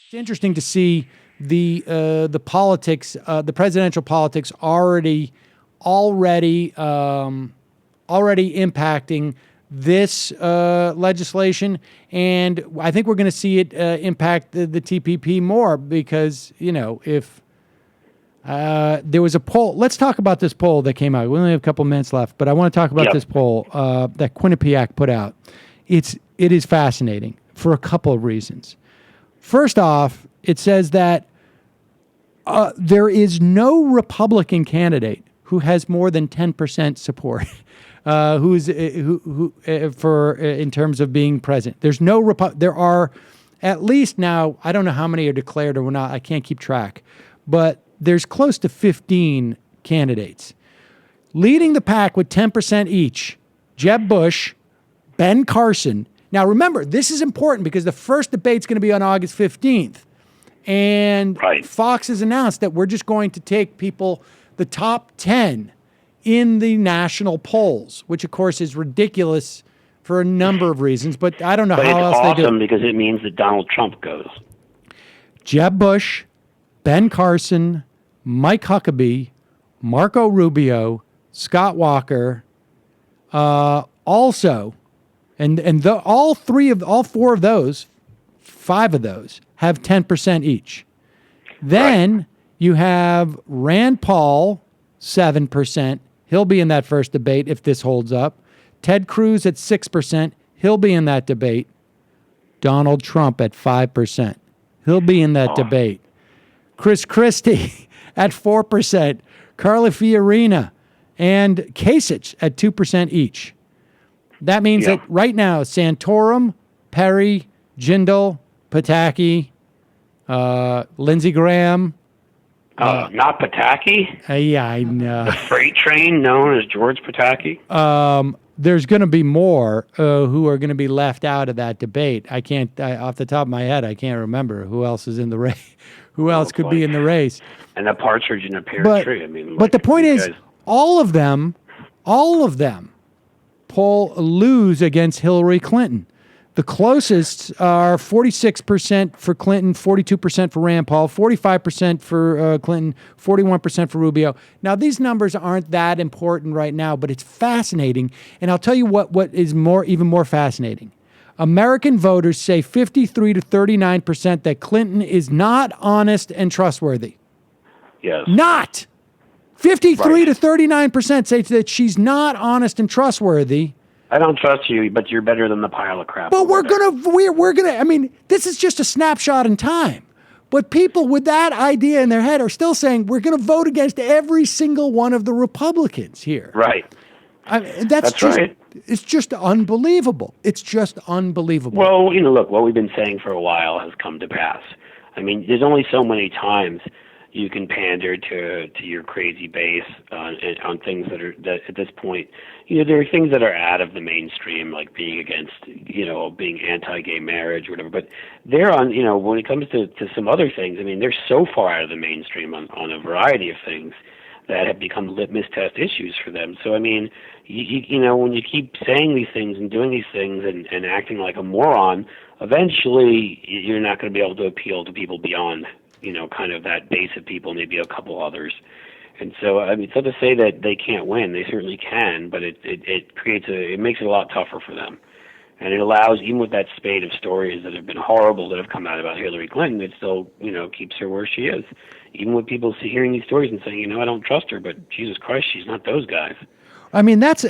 It's interesting to see the politics, the presidential politics already impacting this legislation, and I think we're going to see it impact the TPP more because, if there was a poll. Let's talk about this poll that came out. We only have a couple minutes left, but I want to talk about this poll that Quinnipiac put out. It is fascinating for a couple of reasons. First off, it says that there is no Republican candidate who has more than 10% support. In terms of being president. There are at least now, I don't know how many are declared or not, I can't keep track, but there's close to 15 candidates. Leading the pack with 10% each, Jeb Bush, Ben Carson. Now remember, this is important because the first debate's going to be on August 15th. And Fox has announced that we're just going to take people, the top 10 in the national polls, which of course is ridiculous for a number of reasons, but I don't know how else they do it. It's awesome because it means that Donald Trump goes. Jeb Bush, Ben Carson, Mike Huckabee, Marco Rubio, Scott Walker, also, all four of those, 5 of those have 10% each. Then you have Rand Paul, 7%. He'll be in that first debate if this holds up. Ted Cruz at 6%. He'll be in that debate. Donald Trump at 5%. He'll be in that debate. Chris Christie at 4%. Carly Fiorina and Kasich at 2% each. That means that right now, Santorum, Perry, Jindal, Pataki, Lindsey Graham. Not Pataki? Yeah, I know. The freight train known as George Pataki? There's going to be more who are going to be left out of that debate. I can't, off the top of my head, I can't remember who else is in the race. Who else could be in the race? And a partridge in a pear tree. I mean, but the point is, all of them lose against Hillary Clinton. The closest are 46% for Clinton, 42% for Rand Paul, 45% for Clinton, 41% for Rubio. Now, these numbers aren't that important right now, but it's fascinating. And I'll tell you what is even more fascinating. American voters say 53 to 39% that Clinton is not honest and trustworthy. Yes. Not. 53 to 39% say that she's not honest and trustworthy. I don't trust you, but you're better than the pile of crap. But we're gonna. I mean, this is just a snapshot in time. But people with that idea in their head are still saying we're going to vote against every single one of the Republicans here. Right. That's right. It's just unbelievable. It's just unbelievable. Well, look, what we've been saying for a while has come to pass. I mean, there's only so many times you can pander to your crazy base on things that at this point, there are things that are out of the mainstream, like being against, being anti-gay marriage or whatever. But they're on, when it comes to some other things, I mean, they're so far out of the mainstream on a variety of things that have become litmus test issues for them. So, I mean, when you keep saying these things and doing these things and acting like a moron, eventually you're not going to be able to appeal to people beyond kind of that base of people, maybe a couple others. And so, I mean, it's not to say that they can't win. They certainly can, but it makes it a lot tougher for them. And it allows, even with that spate of stories that have been horrible that have come out about Hillary Clinton, it still, keeps her where she is. Even with people hearing these stories and saying, I don't trust her, but Jesus Christ, she's not those guys. I mean, that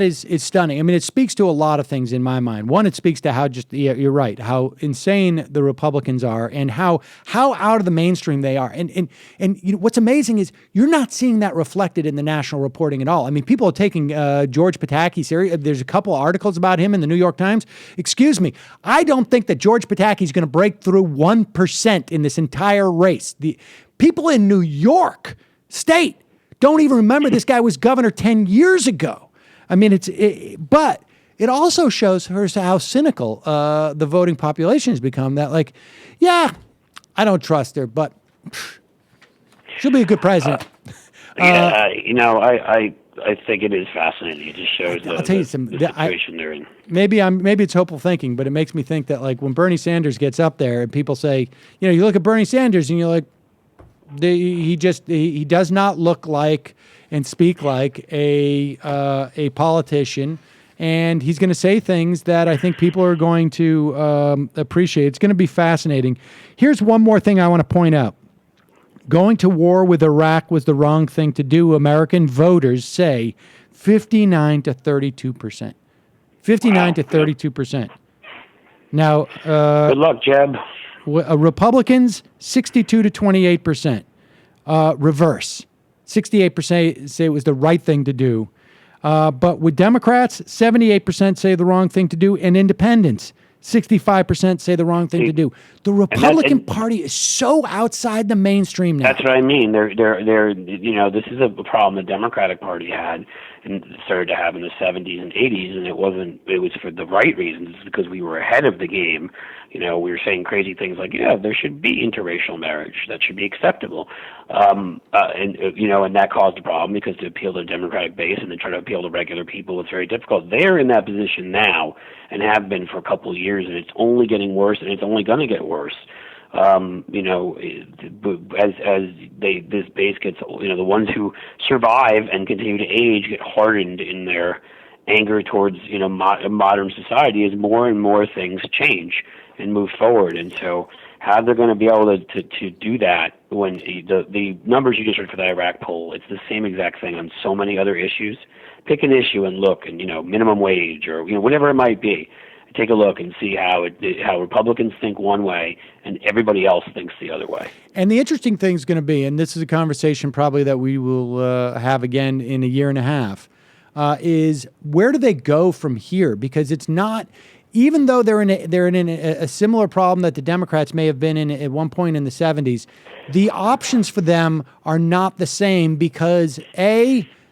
is stunning. I mean, it speaks to a lot of things in my mind. One, it speaks to how you're right, how insane the Republicans are and how out of the mainstream they are. And what's amazing is you're not seeing that reflected in the national reporting at all. I mean, people are taking George Pataki serious. There's a couple articles about him in the New York Times. Excuse me. I don't think that George Pataki is going to break through 1% in this entire race. The people in New York State don't even remember this guy was governor 10 years ago. I mean, but it also shows how cynical the voting population has become. That I don't trust her, but she'll be a good president. I I think it is fascinating. It just shows I'll tell you something. the situation they're in. Maybe it's hopeful thinking, but it makes me think that like when Bernie Sanders gets up there and people say, you look at Bernie Sanders and you're like, he does not look like and speak like a politician, and he's going to say things that I think people are going to appreciate. It's going to be fascinating. Here's one more thing I want to point out. Going to war with Iraq was the wrong thing to do. American voters say 59 to 32%. 59 to 32%. Now, good luck, Jeb. Republicans 62 to 28%. Reverse. 68% say it was the right thing to do. But with Democrats, 78% say the wrong thing to do, and independents, 65% say the wrong thing to do. The Republican Party is so outside the mainstream now. That's what I mean. They're this is a problem the Democratic Party had and started to have in the 70s and 80s, and it was for the right reasons, because we were ahead of the game. We were saying crazy things like, there should be interracial marriage. That should be acceptable. And that caused a problem because to appeal to the Democratic base and to try to appeal to regular people, it's very difficult. They're in that position now and have been for a couple of years, and it's only getting worse, and it's only going to get worse. As this base gets, the ones who survive and continue to age get hardened in their anger towards, modern society as more and more things change and move forward. And so how they're going to be able to do that when the numbers you just heard for the Iraq poll, it's the same exact thing on so many other issues. Pick an issue and look, and minimum wage or whatever it might be. Take a look and see how Republicans think one way and everybody else thinks the other way. And the interesting thing is going to be, and this is a conversation probably that we will have again in a year and a half, is where do they go from here? Because it's not, even though they're in a similar problem that the Democrats may have been in at one point in the 70s, the options for them are not the same because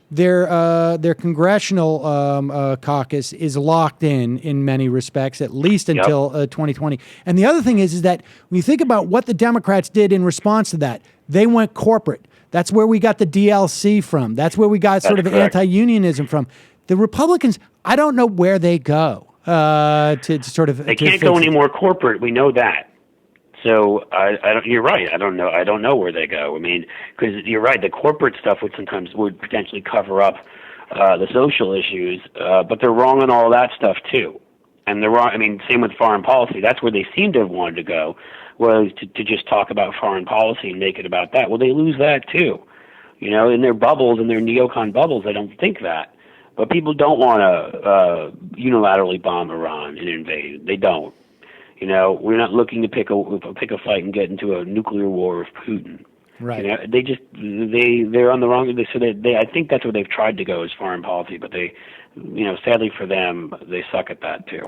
their congressional caucus is locked in many respects, at least until 2020. And the other thing is that when you think about what the Democrats did in response to that, they went corporate. That's where we got the DLC from. That's where we got sort of anti-unionism from. The Republicans, I don't know where they go to sort of. They can't go any more corporate. We know that. So you're right. I don't know where they go. I mean, because you're right. The corporate stuff would potentially cover up the social issues, but they're wrong on all that stuff too. And they're wrong. I mean, same with foreign policy. That's where they seem to have wanted to go, was to just talk about foreign policy and make it about that. Well, they lose that too. In their bubbles, in their neocon bubbles, they don't think that. But people don't want to unilaterally bomb Iran and invade. They don't. We're not looking to pick a fight and get into a nuclear war with Putin. Right. They're on the wrong. So I think that's where they've tried to go as foreign policy, but sadly for them, they suck at that too.